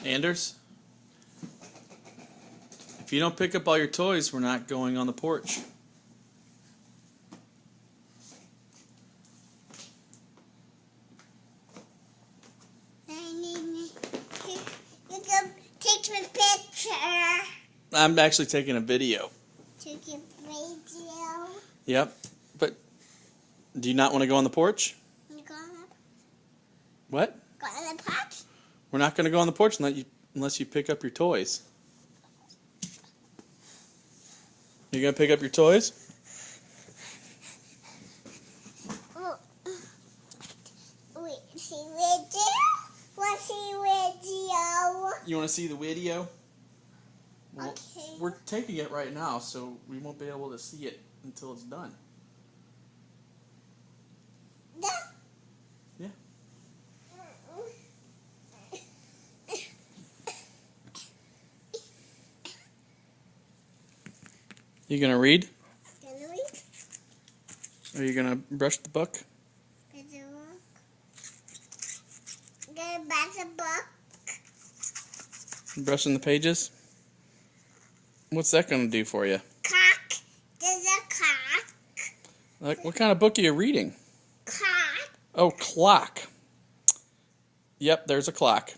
Anders, if you don't pick up all your toys, we're not going on the porch. You can take my picture. I'm actually taking a video. Take a video. Yep. But do you not want to go on the porch? You What? go on the porch? We're not going to go on the porch unless you pick up your toys. You going to pick up your toys? Wait, see video? Want to see video? You want to see the video? Well, Okay. we're taking it right now, so we won't be able to see it until it's done. Yeah. Yeah. You going to read? Can you read? Are you going to brush the book? Can you look? Get back the book. Brushing the pages? What's that going to do for you? Cock. There's a cock. Like, what kind of book are you reading? Cock. Oh, clock. Yep, there's a clock.